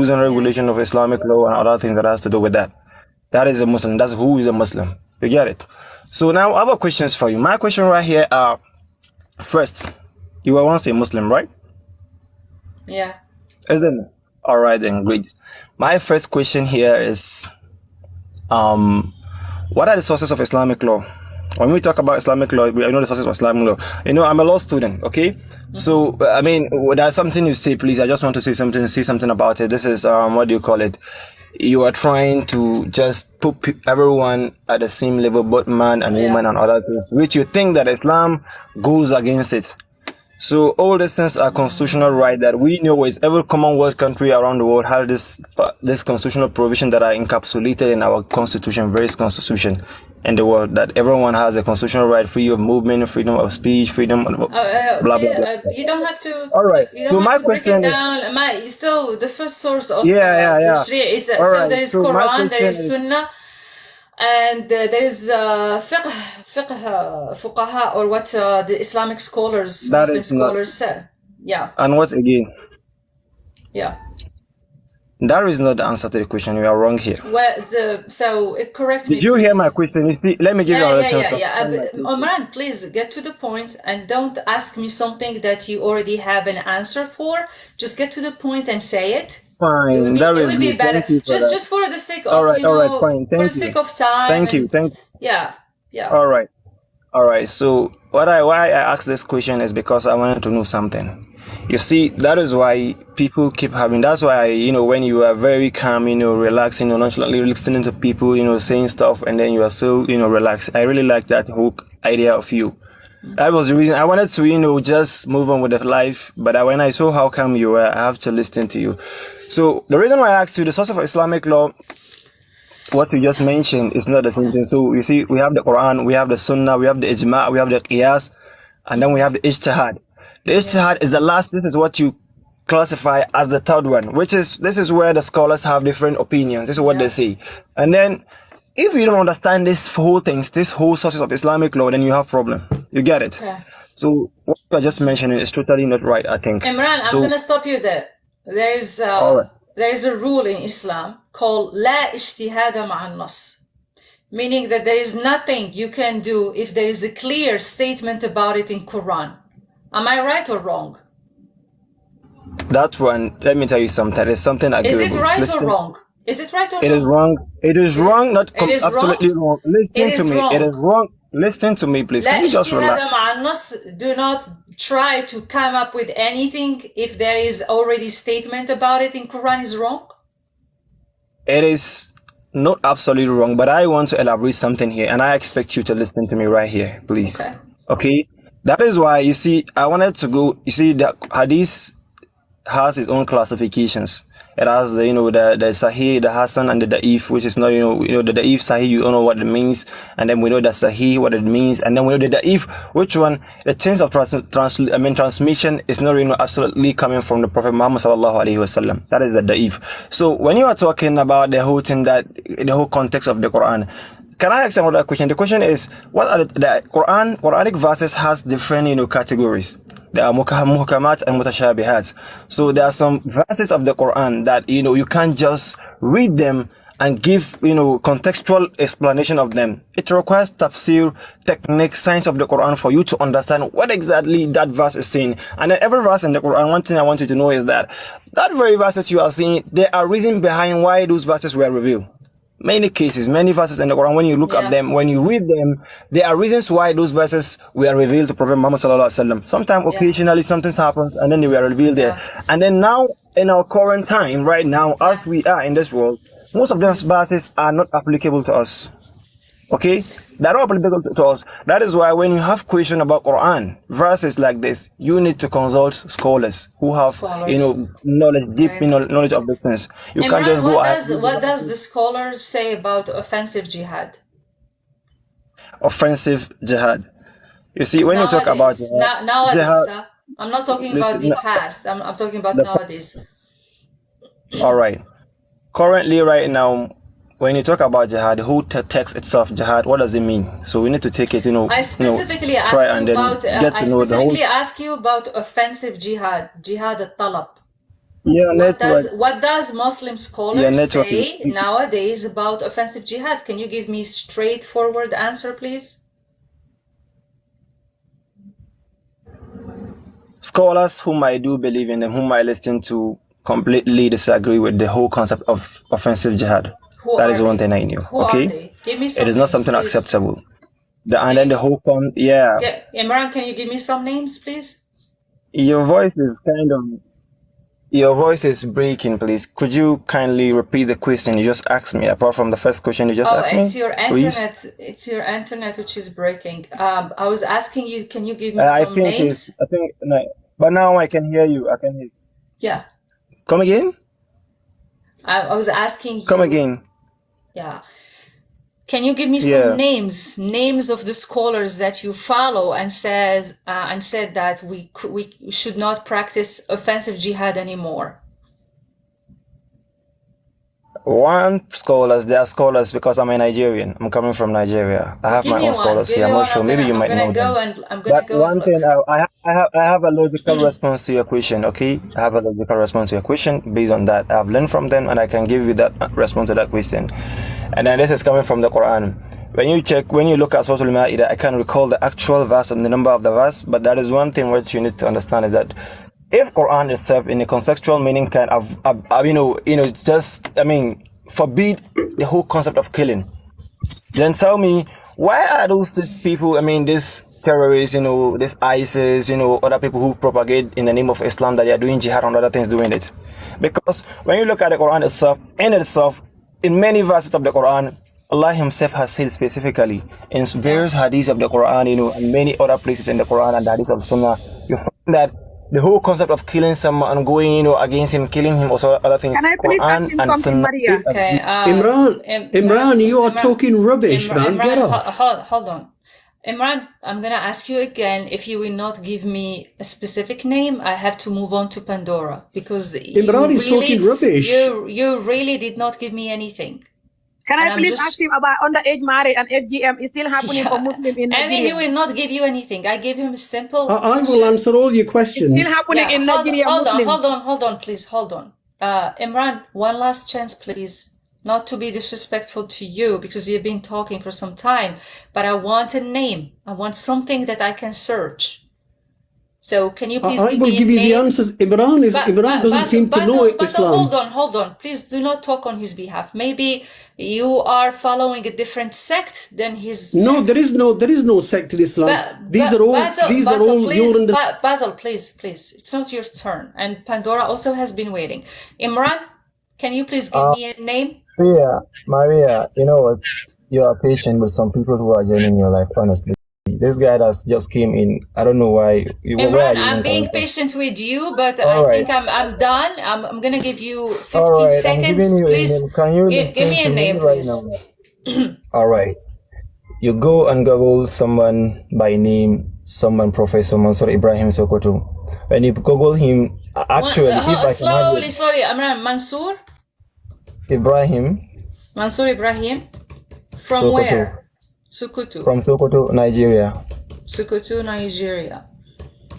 rules and Yeah. regulation of Islamic law and other things that has to do with that. That is a Muslim. That's who is a Muslim. You get it? So now I have questions for you. My question right here are first, you were once a Muslim, right? Yeah. Isn't it? All right then, great. My first question here is what are the sources of Islamic law? When we talk about Islamic law, I know the sources of Islamic law. I'm a law student, okay? So, I mean, there's something you say, please. I just want to say something about it. This is, what do you call it? You are trying to just put everyone at the same level, both man and Yeah. woman and other things, which you think that Islam goes against it. So all these things are constitutional right that we know is every Commonwealth country around the world has this constitutional provision that are encapsulated in our constitution, various constitution in the world, that everyone has a constitutional right, freedom of movement, freedom of speech, freedom of blah blah blah. You don't have to. All right. You don't So have my to break it question is, down. So the first source of the yeah. Sharia is All so right. there is So my Quran, there question is is, Sunnah, and there is fiqh, fuqaha, or what the Islamic scholars, that Muslim is not, scholars say. Yeah, and what again? yeah. That is not the answer to the question. You are wrong here. Well, so correct me, Did you hear please. my question? Let me give you another chance to Yeah. understand my question. Omran, please get to the point and don't ask me something that you already have an answer for. Just get to the point and say it. Fine, that It is will be good. better. Thank you for that. Just for the sake of, All right, fine. for the Thank sake you. of time. Thank you. And, yeah. All right. So why I asked this question is because I wanted to know something. You see, that is why people keep having. That's why when you are very calm, relaxing, nonchalantly listening to people, saying stuff, and then you are still, relaxed. I really like that whole idea of you. That was the reason I wanted to, just move on with the life. But when I saw how calm you were, I have to listen to you. So the reason why I asked you the source of Islamic law, what you just mentioned, is not the same thing. So you see, we have the Quran, we have the Sunnah, we have the Ijma', we have the Qiyas, and then we have the Ijtihad. The Ijtihad is the last. This is what you classify as the third one, this is where the scholars have different opinions. This is what they say. And then if you don't understand this whole sources of Islamic law, then you have problem. You get it? Okay. So what you are just mentioning is totally not right, I think. Imran, I'm gonna stop you there. There is a rule in Islam called La Ijtihada Ma'an Nas, meaning that there is nothing you can do if there is a clear statement about it in Quran. Am I right or wrong? That one, let me tell you something. There's something I Is it right or wrong? Is it right or wrong? It is wrong. It is wrong. Not absolutely wrong. Listen to me. Wrong. It is wrong. Listen to me, please. Can you just relax? Do not try to come up with anything if there is already statement about it in Quran is wrong. It is not absolutely wrong, but I want to elaborate something here, and I expect you to listen to me right here, please. Okay? That is why, you see, I wanted to go, you see, the Hadith has its own classifications. It has, the Sahih, the Hasan, and the Da'if, which is not, the Da'if, Sahih, you don't know what it means. And then we know the Sahih, what it means. And then we know the Da'if, which one, the change of transmission is not, absolutely coming from the Prophet Muhammad sallallahu alaihi wasallam. That is the Da'if. So when you are talking about the whole thing, the whole context of the Quran, can I ask another question? The question is, what are the Quranic verses has different, categories. There are muhkamat and mutashabihat. So there are some verses of the Quran that, you can't just read them and give, contextual explanation of them. It requires tafsir, technique, science of the Quran for you to understand what exactly that verse is saying. And then every verse in the Quran, one thing I want you to know is that very verses you are seeing, there are reasons behind why those verses were revealed. Many cases, many verses in the Quran, when you look at them, when you read them, there are reasons why those verses were revealed to Prophet Muhammad sallallahu alaihi wasallam. Sometimes, occasionally, something happens, and then they were revealed there. And then now, in our current time, right now, as we are in this world, most of those verses are not applicable to us. Okay? They're not applicable to us. That is why when you have question about Quran, verses like this, you need to consult scholars who have, knowledge, deep knowledge of this things. You can't just go ahead. What does the scholars say about offensive jihad? Offensive jihad. You see, when you talk about nowadays, I'm not talking about the past. I'm talking about nowadays. All right. Currently, right now, when you talk about jihad, the whole text itself, jihad, what does it mean? So we need to take it, I specifically ask you about offensive jihad, jihad al-talab. Your network. What does Muslim Your scholars network is. say nowadays about offensive jihad? Can you give me straightforward answer, please? Scholars whom I do believe in and whom I listen to completely disagree with the whole concept of offensive jihad. Who That are is one they? thing I knew. Who are Okay, they? Give me some it is not names, something please. acceptable. And then the whole yeah, Imran, can you give me some names, please? your voice is kind of your voice is breaking. Please, could you kindly repeat the question you just asked me? Apart from the first question you just asked me, it's your please. internet. It's your internet which is breaking. I was asking you, can you give me I some think names? it's. I think. No, but now I can hear you. I can hear you. Yeah. Come again. I was asking you. Come again. Yeah. Can you give me some names of the scholars that you follow and said that we should not practice offensive jihad anymore? There are scholars because I'm a Nigerian. I'm coming from Nigeria. I have my own scholars here. I'm not sure. Maybe you might know them. But one thing, I have a logical response to your question. Okay, I have a logical response to your question based on that. I've learned from them, and I can give you that response to that question. And then this is coming from the Quran. When you look at Surah Al-Ma'idah, I can't recall the actual verse and the number of the verse, but that is one thing which you need to understand is that if Quran itself in a contextual meaning can forbid the whole concept of killing, then tell me why are these people, these terrorists, this ISIS, other people who propagate in the name of Islam that they are doing jihad and other things doing it? Because when you look at the Quran itself, in many verses of the Quran, Allah Himself has said specifically in various hadiths of the Quran, and many other places in the Quran and the hadiths of Sunnah, you find that the whole concept of killing someone and going, against him, killing him, or other things. Can I please ask him something, Sunnah. Maria? Okay. Imran, you are talking rubbish, man. Get off. Hold on. Imran, I'm going to ask you again. If you will not give me a specific name, I have to move on to Pandora because Imran is talking rubbish. You really did not give me anything. Can I please ask him about underage marriage and FGM is still happening for Muslims in Nigeria? He will not give you anything. I gave him a simple I will answer all your questions. It's still happening in Nigeria. Hold on, please. Hold on. Imran, one last chance, please. Not to be disrespectful to you because you've been talking for some time, but I want a name. I want something that I can search. So can you please I will give you the answers. Imran doesn't seem to know Islam. Hold on. Please do not talk on his behalf. Maybe you are following a different sect than his. No, there is no sect in Islam. These are all your understanding. Basil, please. It's not your turn. And Pandora also has been waiting. Imran, can you please give me a name? Maria, you know what? You are patient with some people who are joining your life, honestly. This guy that just came in, I don't know why. Imran, I'm being patient with you, but I think I'm done. I'm going to give you 15 seconds. Please give me a name, please. All right. You go and Google someone by name, Professor Mansour Ibrahim Sokoto. When you Google him, actually, slowly, Imran, Mansour Ibrahim. From Sokoto. Where? Sokoto. From Sokoto, Nigeria.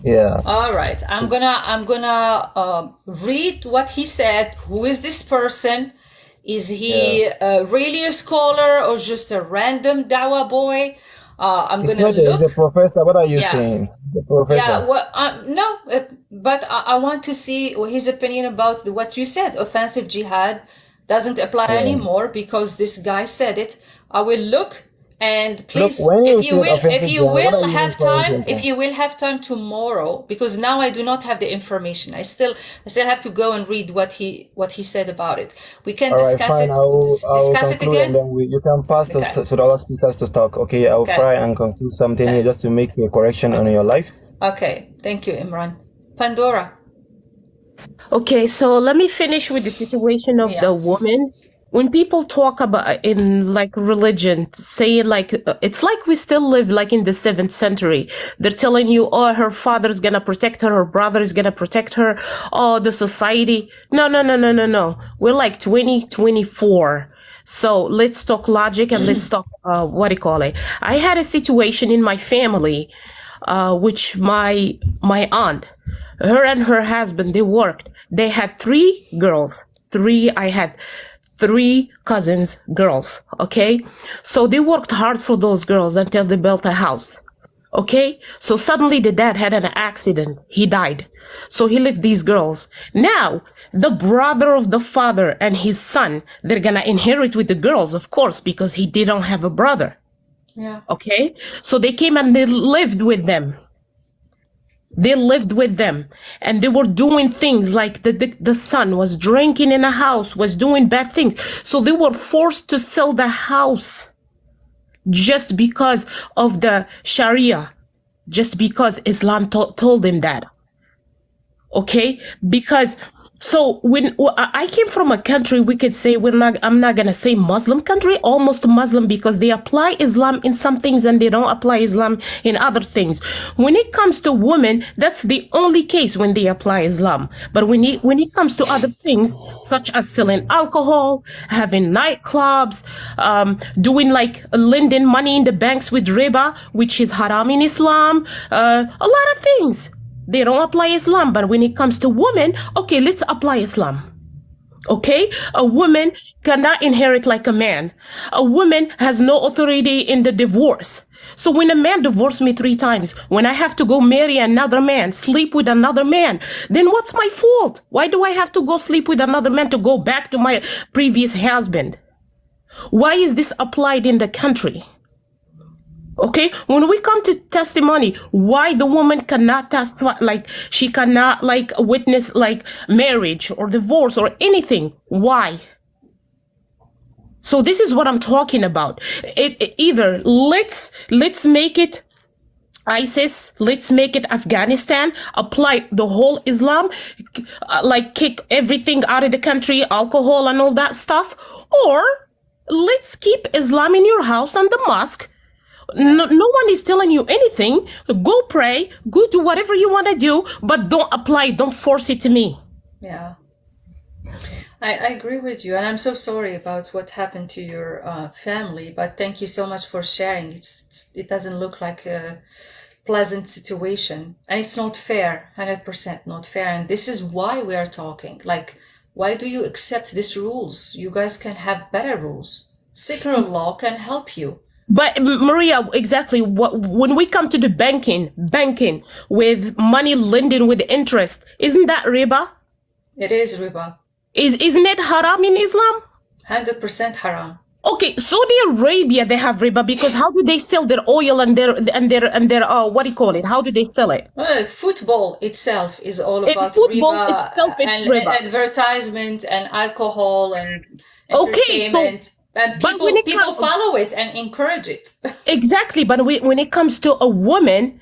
Yeah. All right. I'm gonna read what he said. Who is this person? Is he really a scholar or just a random dawah boy? He's a professor. What are you saying? The professor. Yeah. Well, no, but I want to see his opinion about what you said. Offensive jihad doesn't apply anymore because this guy said it. I will look. And please, if you will have time tomorrow, because now I do not have the information. I still have to go and read what he said about it. We can discuss it again. And then you can pass to the other speakers to talk. Okay, I'll try and conclude something here just to make a correction on your life. Okay, thank you, Imran. Pandora. Okay, so let me finish with the situation of the woman. When people talk about in like religion, say like it's like we still live like in the 7th century. They're telling you, oh, her father's gonna protect her brother is gonna protect her, oh, the society. No. We're like 2024. So let's talk logic and let's talk I had a situation in my family. which my aunt, her and her husband, they worked. They had 3 girls. I had 3 cousins, girls. Okay, so they worked hard for those girls until they built a house. Okay, so suddenly the dad had an accident. He died. So he left these girls. Now, the brother of the father and his son, they're gonna inherit with the girls, of course, because he didn't have a brother. Yeah. Okay, so they came and they lived with them. They lived with them, and they were doing things like the son was drinking in a house, was doing bad things. So they were forced to sell the house just because of the Sharia, just because Islam told them that. Okay, because so when I came from a country, we could say I'm not gonna say Muslim country, almost Muslim, because they apply Islam in some things and they don't apply Islam in other things. When it comes to women, that's the only case when they apply Islam. But when it comes to other things, such as selling alcohol, having nightclubs, doing like lending money in the banks with riba, which is haram in Islam, a lot of things. They don't apply Islam. But when it comes to women, okay, let's apply Islam. Okay, a woman cannot inherit like a man. A woman has no authority in the divorce. So when a man divorced me 3 times, when I have to go marry another man, sleep with another man, then what's my fault? Why do I have to go sleep with another man to go back to my previous husband? Why is this applied in the country? Okay, when we come to testimony, why the woman cannot testify, like she cannot like witness like marriage or divorce or anything? Why? So this is what I'm talking about. Either let's make it ISIS, let's make it Afghanistan, apply the whole Islam, like kick everything out of the country, alcohol and all that stuff, or let's keep Islam in your house and the mosque. No one is telling you anything. Go pray, go do whatever you want to do, but don't apply, don't force it to me. Yeah, I agree with you, and I'm so sorry about what happened to your family, but thank you so much for sharing. It doesn't look like a pleasant situation, and it's not fair, 100% not fair, and this is why we are talking. Like, why do you accept these rules? You guys can have better rules. Secular law can help you. But Maria, exactly. When we come to the banking with money lending with interest, isn't that riba? It is riba. Isn't it haram in Islam? 100% haram. Okay, Saudi Arabia, they have riba because how do they sell their oil and their what do you call it? How do they sell it? Well, football itself is all about football riba, itself, it's riba. and advertisement and alcohol and entertainment. Okay, so. And people follow it and encourage it. Exactly, but when it comes to a woman,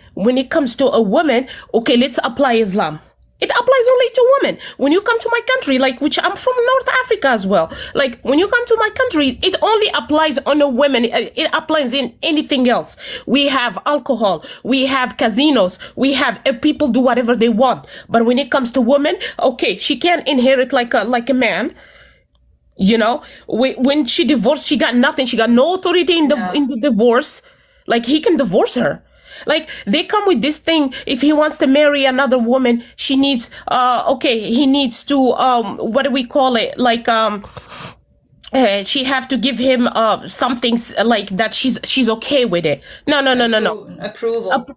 okay, let's apply Islam. It applies only to women. When you come to my country, like which I'm from North Africa as well, like when you come to my country, it only applies on a woman. It applies in anything else. We have alcohol, we have casinos, we have people do whatever they want. But when it comes to women, okay, she can't inherit like a man. You know, when she divorced, she got nothing. She got no authority in the divorce. Like, he can divorce her. Like, they come with this thing. If he wants to marry another woman, she needs, he needs to, what do we call it? Like, she have to give him something like that she's okay with it. No.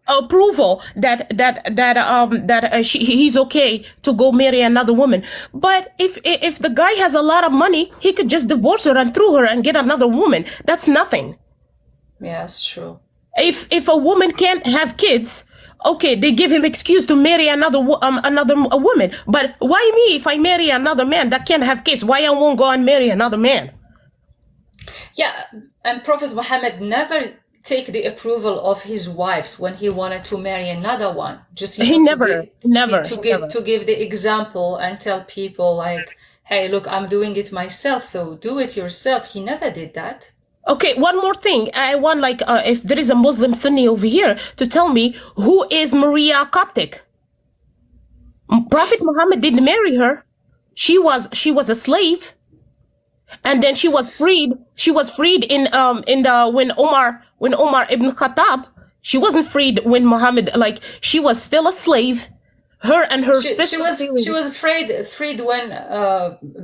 Approval that he's okay to go marry another woman. But if the guy has a lot of money, he could just divorce her and throw her and get another woman. That's nothing. Yeah, it's true. If a woman can't have kids, okay, they give him excuse to marry another woman. But why me? If I marry another man that can't have kids, why I won't go and marry another man? Yeah, and Prophet Muhammad never take the approval of his wives when he wanted to marry another one. Just he never give the example and tell people like, hey, look, I'm doing it myself, so do it yourself. He never did that. Okay, one more thing. I want if there is a Muslim Sunni over here to tell me who is Maria Coptic. Prophet Muhammad didn't marry her. She was a slave, and then she was freed. She was freed when Omar ibn Khattab She wasn't freed when Muhammad, like, she was still a slave. Her and her she was freed when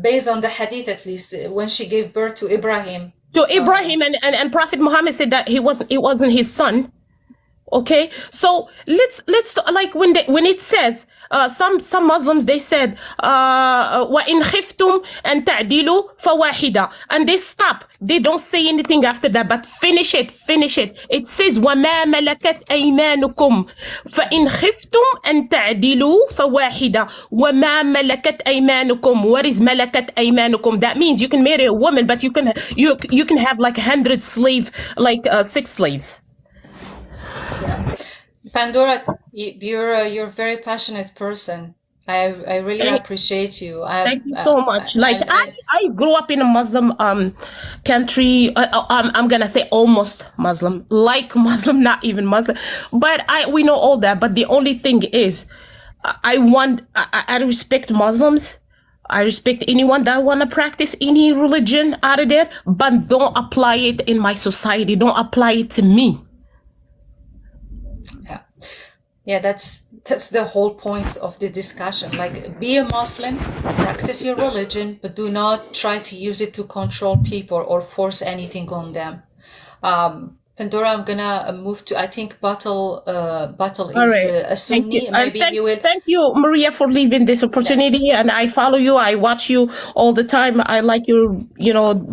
based on the hadith, at least, when she gave birth to Ibrahim. So Ibrahim and Prophet Muhammad said that it wasn't his son. Okay, so let's like when it says some Muslims, they said وَإِنْ خِفْتُمْ أَنْ تَعْدِلُوا فَوَاحِدًا, and they stop. They don't say anything after that, but finish it. It says وَمَا مَلَكَتْ أَيْمَانُكُمْ فَإِنْ خِفْتُمْ أَنْ تَعْدِلُوا فَوَاحِدًا وَمَا مَلَكَتْ أَيْمَانُكُمْ. What is مَلَكَتْ أَيْمَانُكُم? That means you can marry a woman, but you can have like 100 slaves, like 6 slaves. Yeah. Pandora, you're a very passionate person. I really appreciate you. Thank you so much. I grew up in a Muslim country. I'm gonna say almost Muslim, like Muslim, not even Muslim. But we know all that. But the only thing is, I respect Muslims. I respect anyone that want to practice any religion out of there, but don't apply it in my society. Don't apply it to me. Yeah, that's the whole point of the discussion. Like, be a Muslim, practice your religion, but do not try to use it to control people or force anything on them. Pandora, I'm gonna move to, I think Battle is right. a Sunni. Maybe you will. Thank you, Maria, for leaving this opportunity. And I follow you. I watch you all the time. I like your,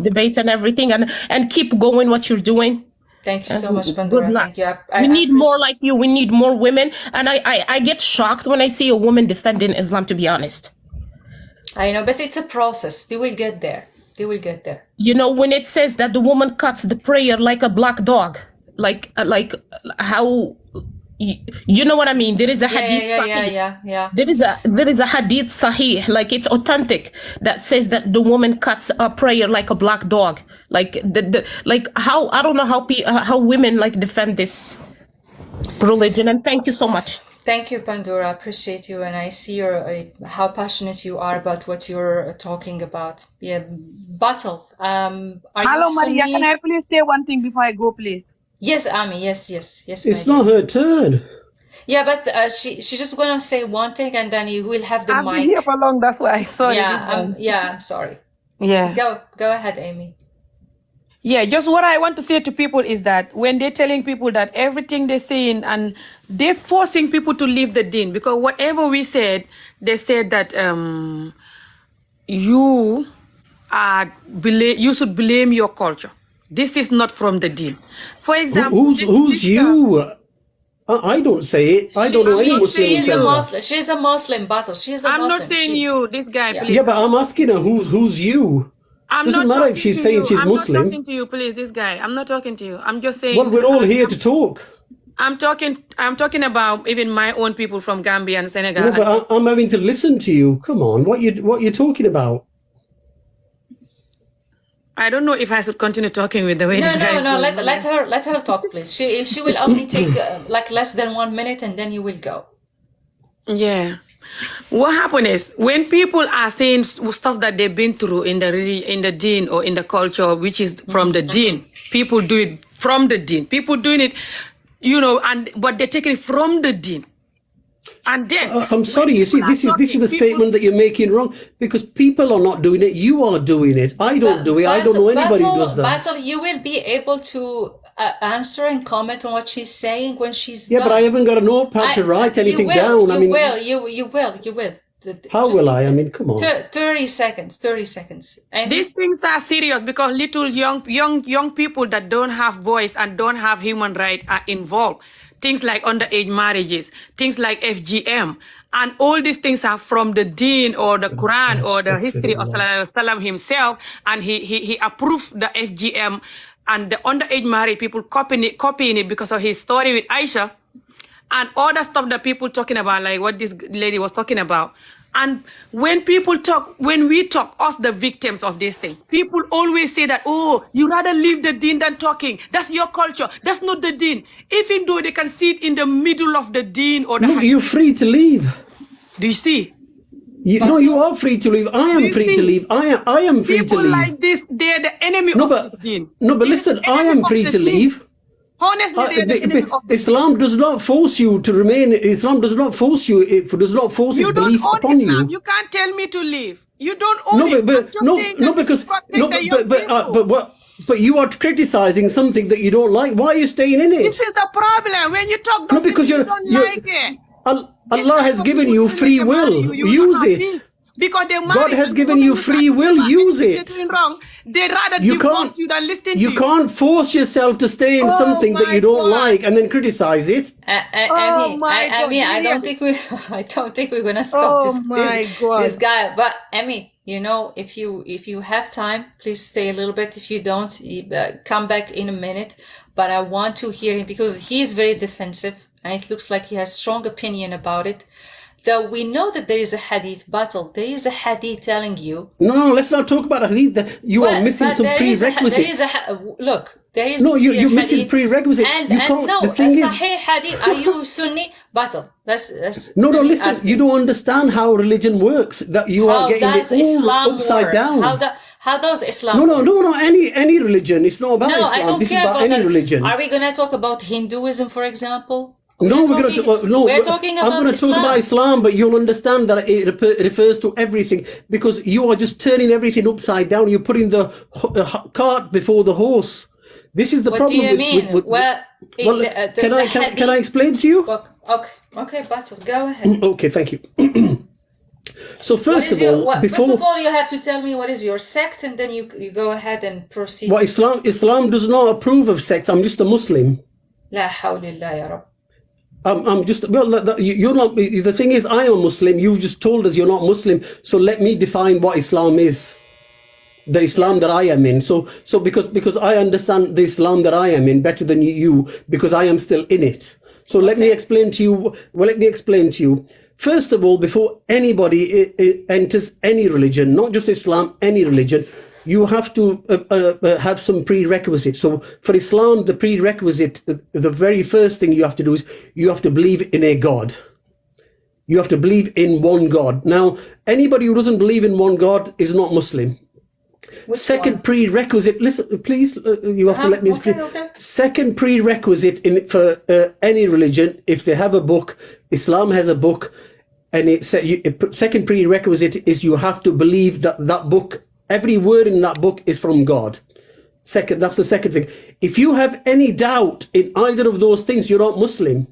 debates and everything. And keep going what you're doing. Thank you so much, Pandora. Thank you. We need more like you. We need more women. And I get shocked when I see a woman defending Islam, to be honest. I know, but it's a process. They will get there. When it says that the woman cuts the prayer like a black dog, like how, you know what I mean? There is a hadith. Yeah. There is a hadith sahih, like it's authentic, that says that the woman cuts a prayer like a black dog. Like how, I don't know how women like defend this religion. And thank you so much. Thank you, Pandora. I appreciate you, and I see how passionate you are about what you're talking about. Yeah, Battle. Hello, Maria. Can I please say one thing before I go, please? Yes, Ami. Yes. It's not her turn. Yeah, but she's just gonna say one thing, and then you will have the mic. I've been here for long. That's why. Sorry. I'm sorry. Yeah. Go ahead, Amy. Yeah, just what I want to say to people is that when they're telling people that everything they're saying, and they're forcing people to leave the deen, because whatever we said, they said that you should blame your culture. This is not from the deen. For example, who's you? I don't say it. I don't know any Muslim who says that. She's a Muslim, Battle. I'm not saying you, this guy, please. Yeah, but I'm asking her who's you. Doesn't matter if she's saying she's Muslim. I'm not talking to you, please, this guy. I'm not talking to you. I'm just saying. Well, we're all here to talk. I'm talking about even my own people from Gambia and Senegal. Yeah, but I'm having to listen to you. Come on, what you talking about? I don't know if I should continue talking with the way this guy. No. Let her talk, please. She will only take like less than 1 minute, and then you will go. Yeah. What happened is, when people are saying stuff that they've been through in the deen or in the culture, which is from the deen, people do it from the deen. People doing it, but they're taking it from the deen. And then I'm sorry, you see, this is the statement that you're making wrong, because people are not doing it. You are doing it. I don't do it. I don't know anybody who does that. Battle, you will be able to answer and comment on what she's saying when she's done. But I haven't got a notepad to write anything down. You will. How will I? I mean, come on. 30 seconds. And these things are serious, because little young people that don't have voice and don't have human rights are involved. Things like underage marriages, things like FGM, and all these things are from the deen or the Quran or the history of Sallallahu himself, and he approved the FGM and the underage married people copying it because of his story with Aisha and all the stuff that people talking about, like what this lady was talking about. And when we talk, us the victims of these things, people always say that, oh, you rather leave the deen than talking. That's your culture. That's not the deen. Even though they can sit in the middle of the deen or the... No, you're free to leave. Do you see? You are free to leave. I am free to leave. I am free to leave. People like this, they're the enemy of this deen. No, but listen, I am free to leave. Honestly, they're the enemy of the Islam does not force you to remain. Islam does not force you. It does not force its You don't belief own upon Islam. you. You can't tell me to leave. You don't own No, it. I'm but just no, saying no, that this because is protect no, the young people. but you are criticizing something that you don't like. Why are you staying in it? This is the problem. When you talk No, those because things, you don't like it. Allah has given you free will. Use it. Because they God has given you free will. Use it. Doing wrong. They rather You divorce you than listen to You you. can't force yourself to stay in Oh something that my you don't God. like and then criticize it. Oh my God, I you don't hear think I don't think we're gonna stop Oh my God. this guy. But Emmy, you know, if you have time, please stay a little bit. If you don't, come back in a minute. But I want to hear him because he is very defensive, and it looks like he has strong opinion about it. Though we know that there is a hadith battle, there is a hadith telling you. No, let's not talk about hadith. You are missing some prerequisites. Look, there is. No, you're missing prerequisites. And The a thing is, Sahih hadith. Are you Sunni? Battle. Let's. no, let me listen. ask You don't understand how religion works. That you are How getting does it all Islam upside work? down. How does Islam No, work? any religion. It's not about No, Islam. I don't This care is about about any that. religion. Are we gonna talk about Hinduism, for example? No, we're going to. We're talking about I'm going to talk Islam. about Islam, but you'll understand that it refers to everything because you are just turning everything upside down. You're putting the cart before the horse. This is the What problem. do you mean? Can I explain to you? Okay, Battle, go ahead. Okay, thank you. So first of all, you have to tell me what is your sect, and then you go ahead and proceed. Well, Islam does not approve of sex. I'm just a Muslim. لا حول الله يا رب. I'm just, you're not, the thing is, I am a Muslim. You've just told us you're not Muslim. So let me define what Islam is. The Islam that I am in. So because I understand the Islam that I am in better than you, because I am still in it. So let me explain to you. First of all, before anybody enters any religion, not just Islam, any religion, you have to have some prerequisites. So for Islam, the prerequisite, the very first thing you have to do is you have to believe in a God. You have to believe in one God. Now, anybody who doesn't believe in one God is not Muslim. Second prerequisite, listen, please, you have to let me explain. Okay. Second prerequisite for any religion, if they have a book, Islam has a book, and second prerequisite is you have to believe that book, every word in that book is from God. That's the second thing. If you have any doubt in either of those things, you're not Muslim.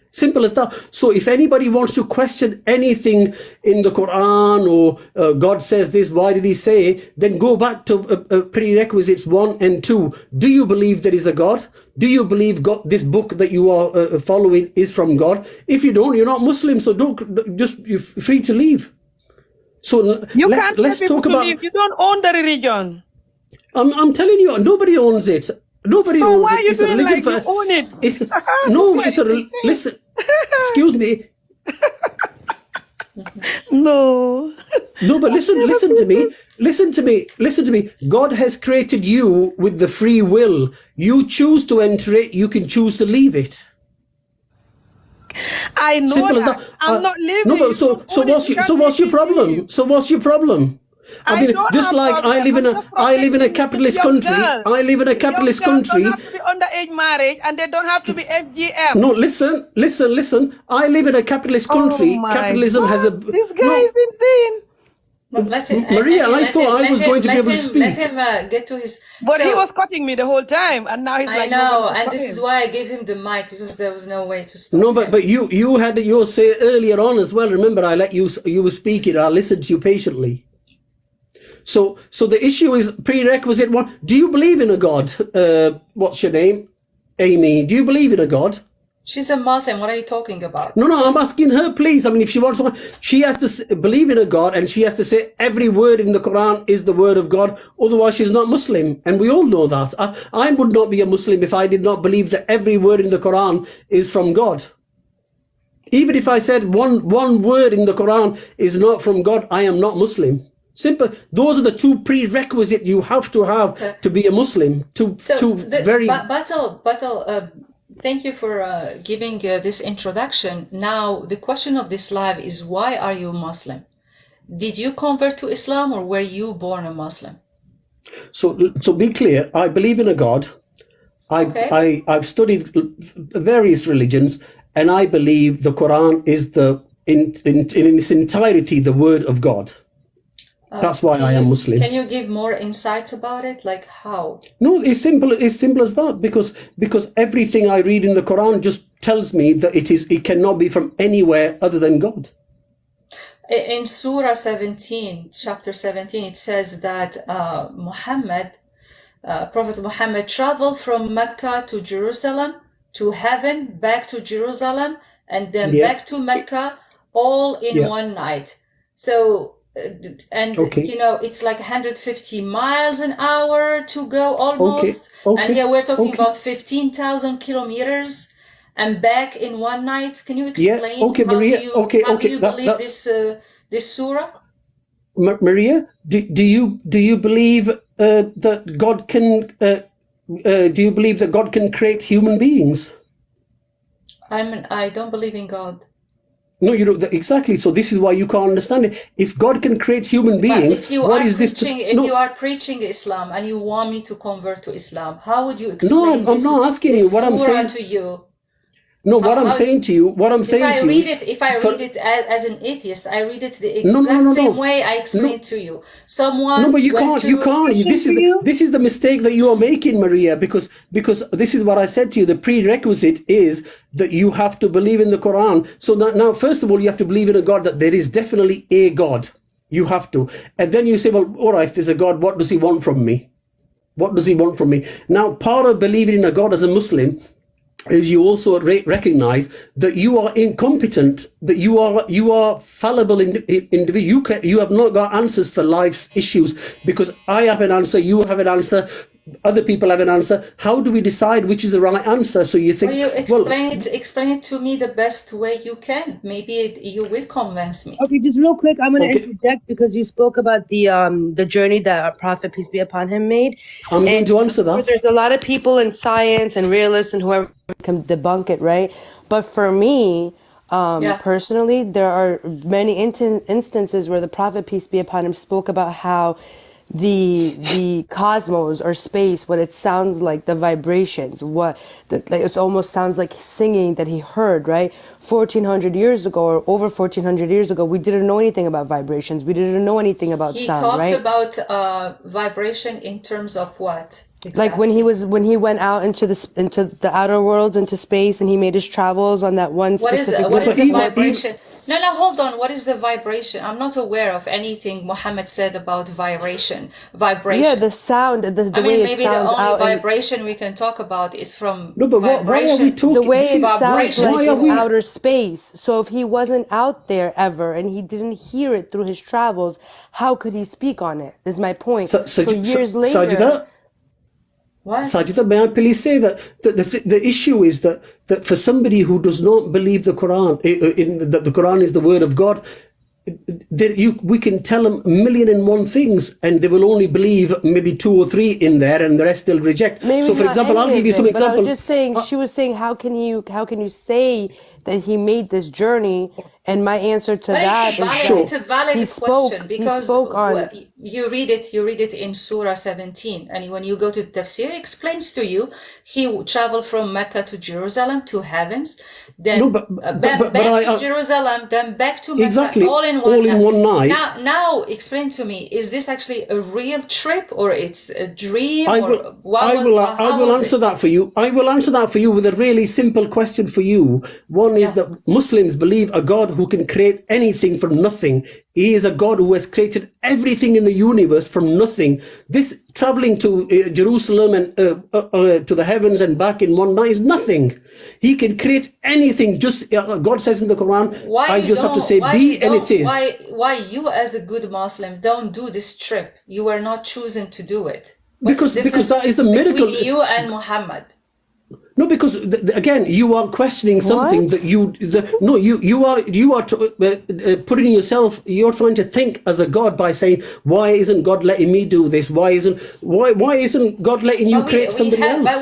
Simple as that. So if anybody wants to question anything in the Quran or God says this, why did he say, then go back to prerequisites 1 and 2. Do you believe there is a God? Do you believe God, this book that you are following is from God? If you don't, you're not Muslim. So you're free to leave. So let's talk about. You don't own the religion. I'm telling you, nobody owns it. Nobody owns it. So why are you doing like you own it? Listen. Excuse me. No, but listen to me. God has created you with the free will. You choose to enter it. You can choose to leave it. I know. Simple that. as that. I'm not leaving. No, but so what's your problem? So what's your problem? I mean, just like I live in a capitalist country. I live in a capitalist country. They don't have to be underage marriage, and they don't have to be FGM. No, listen. I live in a capitalist country. Capitalism has a. This guy is insane. Maria, I thought I was going to be able to speak. Let him get to his. But he was cutting me the whole time, and now he's like. I know, and this is why I gave him the mic, because there was no way to stop. No, but you had your say earlier on as well. Remember, I let you were speaking. I listened to you patiently. So the issue is prerequisite 1. Do you believe in a God? What's your name? Amy. Do you believe in a God? She's a Muslim. What are you talking about? No, I'm asking her, please. I mean, if she wants to, she has to believe in a God, and she has to say every word in the Quran is the word of God. Otherwise, she's not Muslim. And we all know that. I would not be a Muslim if I did not believe that every word in the Quran is from God. Even if I said one word in the Quran is not from God, I am not Muslim. Simple. Those are the 2 prerequisites you have to have to be a Muslim. Battle. Thank you for giving this introduction. Now, the question of this live is, why are you Muslim? Did you convert to Islam, or were you born a Muslim? So be clear. I believe in a God. Okay. I've studied various religions, and I believe the Quran is in its entirety the word of God. That's why I am Muslim. Can you give more insights about it? Like how? No, it's simple. It's simple as that. Because everything I read in the Quran just tells me that it cannot be from anywhere other than God. In Surah 17, chapter 17, it says that Prophet Muhammad traveled from Mecca to Jerusalem, to heaven, back to Jerusalem, and then back to Mecca, all in one night. So, it's like 150 miles an hour to go almost. And here we're talking about 15,000 kilometers and back in one night. Can you explain how Maria, do you believe this surah? Maria, do you believe that God can do you believe that God can create human beings? I don't believe in God. No, you don't. Exactly. So this is why you can't understand it. If God can create human beings, if you are preaching Islam and you want me to convert to Islam, how would you explain I'm not asking you what I'm saying to you? No, what I'm saying to you if I read it as an atheist, I read it the exact same way I explained to you. No, but you can't. This is the mistake that you are making, Maria, because this is what I said to you. The prerequisite is that you have to believe in the Quran. So now, first of all, you have to believe in a God, that there is definitely a God. You have to. And then you say, well, all right, if there's a God, what does he want from me? What does he want from me? Now, part of believing in a God as a Muslim is you also recognize that you are incompetent, that you are fallible individual. You have not got answers for life's issues, because I have an answer, you have an answer, other people have an answer. How do we decide which is the right answer? So you think, explain it to me the best way you can. Maybe you will convince me. Okay, just real quick, I'm going to interject because you spoke about the journey that our Prophet, peace be upon him, made. I'm going to answer that. There's a lot of people in science and realists and whoever can debunk it, right? But for me, personally, there are many instances where the Prophet, peace be upon him, spoke about how the cosmos or space, what it sounds like, the vibrations, it almost sounds like singing that he heard, right? 1400 years ago or over 1400 years ago, we didn't know anything about vibrations. We didn't know anything about sound, right? He talked about vibration in terms of what? Exactly. Like when he went out into the outer worlds, into space, and he made his travels on that one specific. What is the vibration? No, hold on. What is the vibration? I'm not aware of anything Muhammad said about vibration. Yeah, the sound, the way it sounds out. Maybe the only vibration we can talk about is from vibration. Why are we talking? The way it sounds like in outer space. So if he wasn't out there ever and he didn't hear it through his travels, how could he speak on it? Is my point. So years later. Sajida, Sajida, may I please say that the issue is that for somebody who does not believe the Quran, that the Quran is the word of God, we can tell them 1,000,001 things and they will only believe maybe 2 or 3 in there and the rest they'll reject. Maybe so for example, I'll give you some examples. I was just saying, she was saying, how can you say that he made this journey? And my answer to that is sure. It's a valid question because you read it in Surah 17, and when you go to the tafsir, it explains to you he traveled from Mecca to Jerusalem, to heavens, then back to Jerusalem, then back to Mecca, exactly, all in one night. Now explain to me, is this actually a real trip or it's a dream? I will answer that for you. I will answer that for you with a really simple question for you. One is that Muslims believe a God who can create anything from nothing. He is a God who has created everything in the universe from nothing. This traveling to Jerusalem and to the heavens and back in one night is nothing. He can create anything. Just God says in the Quran, I just have to say be and it is. Why you as a good Muslim don't do this trip? You are not chosen to do it. Because that is the miracle. Between you and Muhammad. No, because again, you are questioning something that you are putting yourself. You're trying to think as a God by saying, "Why isn't God letting me do this? Why isn't God letting you create somebody else?" But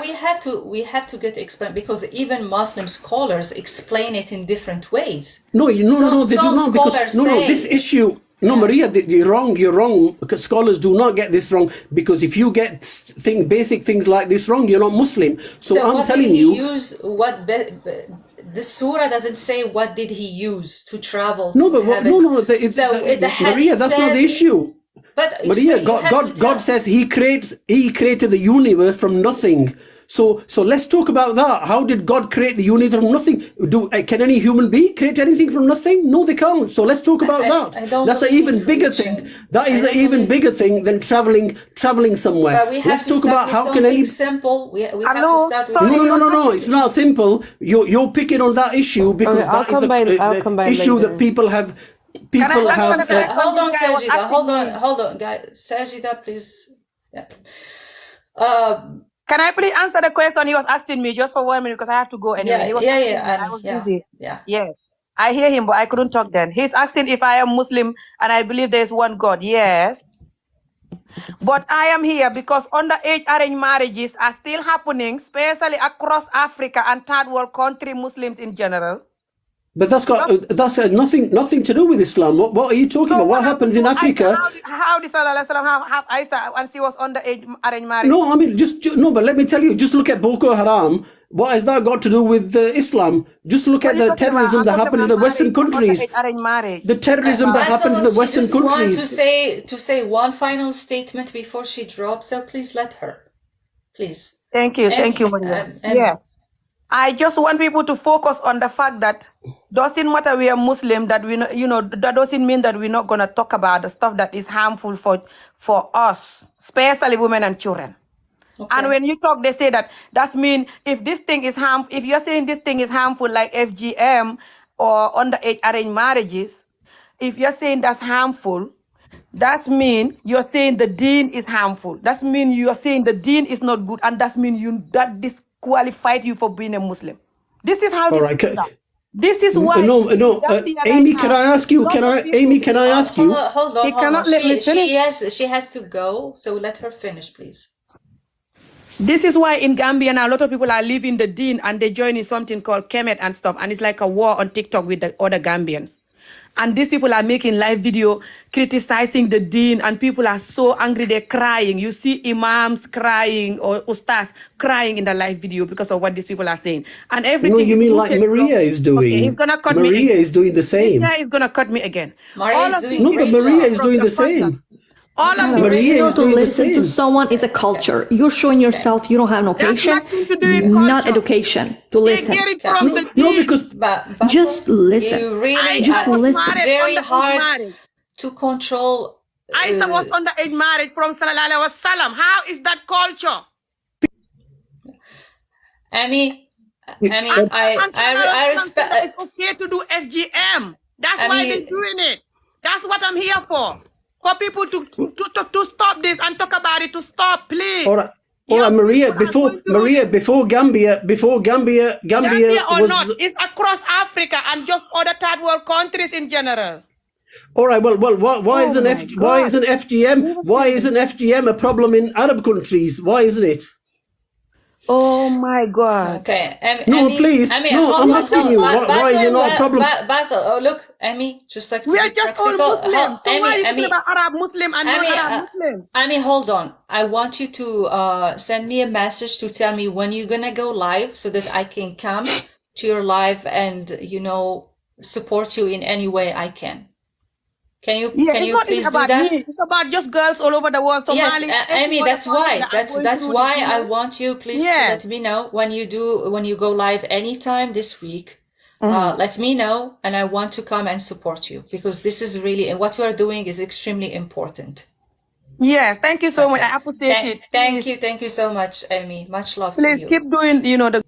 we have to get explained, because even Muslim scholars explain it in different ways. No, they do not. Because this issue. No, Maria, you're wrong. You're wrong. Because scholars do not get this wrong. Because if you get basic things like this wrong, you're not Muslim. So I'm what telling did he you. use? The surah doesn't say what did he use to travel. No, to but heaven. Maria, that's not the issue. But Maria, God says He created the universe from nothing. So let's talk about that. How did God create the universe from nothing? Can any human being create anything from nothing? No, they can't. So let's talk about that. That's an even bigger thing. That is an even bigger thing than traveling somewhere. But we have let's to talk start about with how can any simple. We have to start with no. It's not simple. You're picking on that issue because I'll that is the issue later. that people have. People have said. Hold on, Sajida. Hold on, guys. Sajida, please. Yeah. Can I please answer the question he was asking me just for 1 minute because I have to go anyway. I was busy. Yeah. Yes. I hear him, but I couldn't talk then. He's asking if I am Muslim and I believe there is one God. Yes. But I am here because underage arranged marriages are still happening, especially across Africa and third world country Muslims in general. But that's nothing to do with Islam. What are you talking about? What happens in Africa? How did Sallallahu Alaihi Wasallam have Aisha when she was underage arranged marriage? No, I mean but let me tell you. Just look at Boko Haram. What has that got to do with Islam? Just look at the terrorism that happens in the Western countries. The terrorism that happens in the Western countries. Want to say one final statement before she drops. So please let her. Please. Thank you, Maria. Yes. I just want people to focus on the fact that doesn't matter we are Muslim, that we know, that doesn't mean that we're not gonna talk about the stuff that is harmful for us, especially women and children. Okay. And when you talk, they say that mean if this thing is if you're saying this thing is harmful, like FGM or underage arranged marriages, if you're saying that's harmful, that mean you're saying the deen is harmful. That mean you're saying the deen is not good, and that mean that disqualified you for being a Muslim. This is how this is done. This is why. No. Amy, can I ask you? Amy, can I ask you? Hold on. He cannot let me finish. She has to go, so let her finish, please. This is why in Gambia now a lot of people are leaving the deen and they join in something called Kemet and stuff, and it's like a war on TikTok with the other Gambians. And these people are making live video criticizing the deen, and people are so angry, they're crying. You see imams crying or ustas crying in the live video because of what these people are saying. And everything. No, you mean like Maria is doing? Okay, he's gonna cut me. Maria is doing the same. Maria is gonna cut me again. Maria is doing the same. All of Maria is to listen to someone is a culture. You're showing yourself you don't have no patience, not education to listen. Because just listen. You really just listen. Very hard to control. Aisha was underage marriage from Sallallahu Alaihi Wasallam. How is that culture? I respect. It's okay to do FGM. That's why they're doing it. That's what I'm here for. For people to stop this and talk about it, to stop, please. All right, Maria. Before Gambia or was not, it's across Africa and just other third world countries in general. All right. Well, why isn't FGM a problem in Arab countries? Why isn't it? Oh my God. Okay. Please. I'm asking you. Why is it not a problem? Basil, look, Amy, just like we are just all Muslims. So why are you talking about Arab Muslim and non-Arab Muslim? Amy, hold on. I want you to send me a message to tell me when you're gonna go live so that I can come to your live and support you in any way I can. Can you please do that? It's about just girls all over the world. Somali, yes, Amy, that's why. That's why I want you please to let me know when you go live anytime this week. Let me know, and I want to come and support you because this is really, and what we are doing is extremely important. Yes, thank you so much. I appreciate it. Thank you so much, Amy. Much love to you. Please keep doing, the.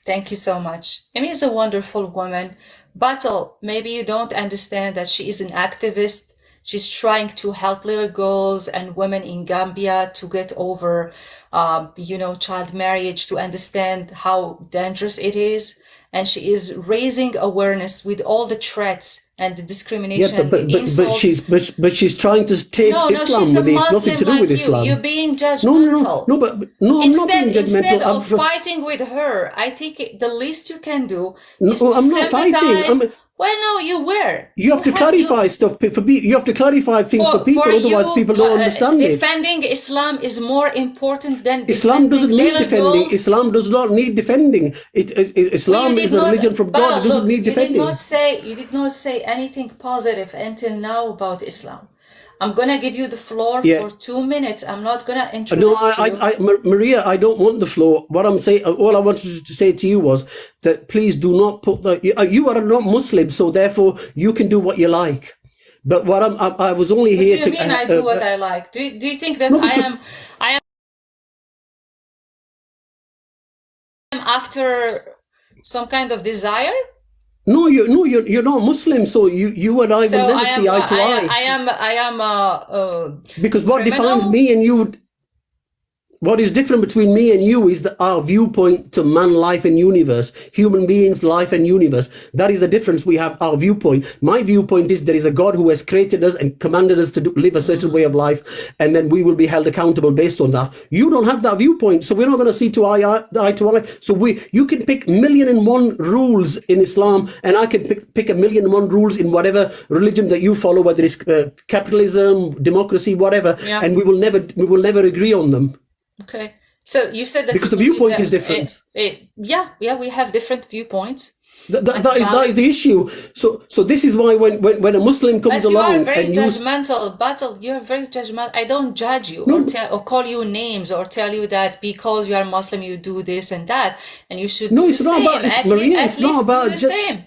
Thank you so much. Amy is a wonderful woman. Battle, maybe you don't understand that she is an activist. She's trying to help little girls and women in Gambia to get over, child marriage, to understand how dangerous it is. And she is raising awareness with all the threats and the discrimination. But she's trying to take Islam with this. Nothing to do with Islam. You're being judgmental. I'm not being judgmental. Instead of fighting with her, I think the least you can do is I'm not fighting. Well, no, you were. You have to clarify stuff for people. You have to clarify things for people, otherwise people don't understand it. Defending Islam is more important than Islam doesn't need defending. goals. Islam does not need defending. Islam is a religion from God. It doesn't need defending. You did not say anything positive until now about Islam. I'm gonna give you the floor for 2 minutes. I'm not gonna interrupt you. Maria, I don't want the floor. What I'm saying, all I wanted to say to you was that please do not put the. You are not Muslim, so therefore you can do what you like. But what I was only here to. What do you mean? I do what I like. Do you think that I am after some kind of desire? No, you're not Muslim, so you and I will never see eye to eye. I am because what criminal? defines me and you, what is different between me and you is that our viewpoint to man, life and universe, human beings, life and universe. That is the difference. We have our viewpoint. My viewpoint is there is a God who has created us and commanded us to live a certain way of life, and then we will be held accountable based on that. You don't have that viewpoint, so we're not going to see eye to eye. So you can pick 1,000,001 rules in Islam, and I can pick 1,000,001 rules in whatever religion that you follow, whether it's capitalism, democracy, whatever, and we will never agree on them. Okay, so you said that because the viewpoint is different. We have different viewpoints. That is the issue. So this is why when a Muslim comes along, you are very judgmental, Battle. You're very judgmental. I don't judge you or call you names or tell you that because you are Muslim you do this and that, and you should. No, it's not about Maria. It's not about the same.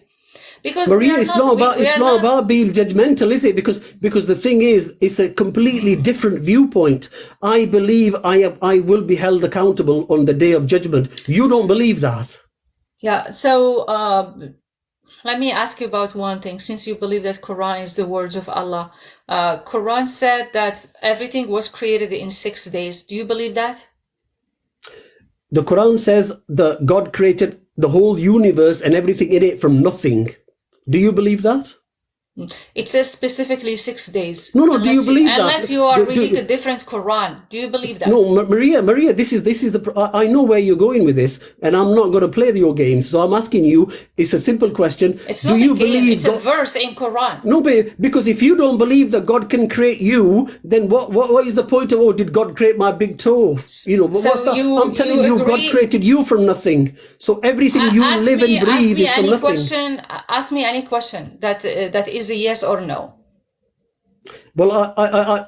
Because Maria, it's not about being judgmental, is it? Because the thing is, it's a completely different viewpoint. I believe I will be held accountable on the day of judgment. You don't believe that. Yeah. So let me ask you about one thing. Since you believe that Quran is the words of Allah, Quran said that everything was created in 6 days. Do you believe that? The Quran says that God created the whole universe and everything in it from nothing. Do you believe that? It says specifically 6 days. No. Do you believe that? Unless you are reading a different Quran. Do you believe that? No, Maria. This is I know where you're going with this, and I'm not going to play your games. So I'm asking you. It's a simple question. It's not a game. It's a verse in Quran. No, because if you don't believe that God can create you, then what is the point of? Oh, did God create my big toe? You know, what's that? I'm telling you, God created you from nothing. So everything you live and breathe is from nothing. Ask me any question that is a yes or no. Well,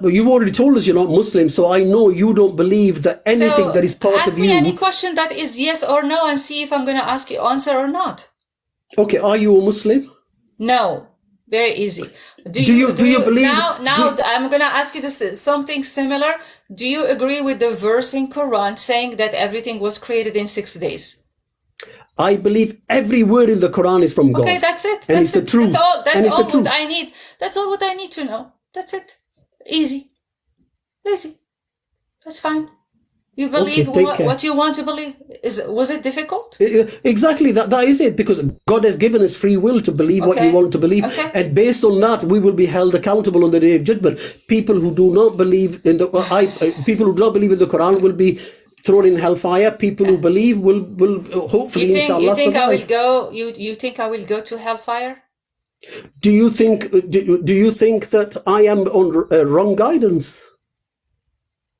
you've already told us you're not Muslim, so I know you don't believe that anything that is part of you. Ask me any question that is yes or no and see if I'm going to ask you answer or not. Okay, are you a Muslim? No. Very easy. Do you believe? Now I'm going to ask you something similar. Do you agree with the verse in Quran saying that everything was created in 6 days? I believe every word in the Quran is from God. Okay, that's it. And it's the truth. That's all what I need. That's all what I need to know. That's it. Easy. That's fine. You believe what you want to believe. Was it difficult? Exactly. That is it. Because God has given us free will to believe what you want to believe. Okay. And based on that, we will be held accountable on the day of judgment. People who do not believe in the Quran will be thrown in hellfire. People who believe will hopefully inshallah survive. You think I will go to hellfire? Do you think that I am on wrong guidance?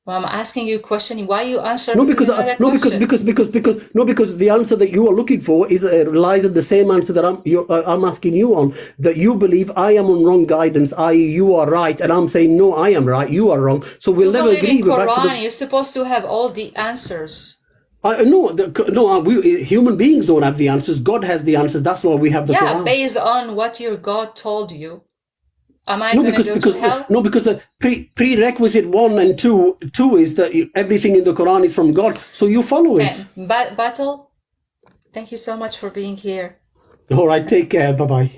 Well, I'm asking you a question. Why you answer? Because the answer that you are looking for is lies in the same answer that I'm asking you on. That you believe I am on wrong guidance, i.e., you are right, and I'm saying no, I am right, you are wrong. So we'll never agree. In Quran, you're supposed to have all the answers. Human beings don't have the answers. God has the answers. That's why we have the Quran. Based on what your God told you. Am I going to go to hell? No, because the prerequisite 1 and 2 is that everything in the Quran is from God. So you follow it. Battle, thank you so much for being here. All right, take care. Bye-bye.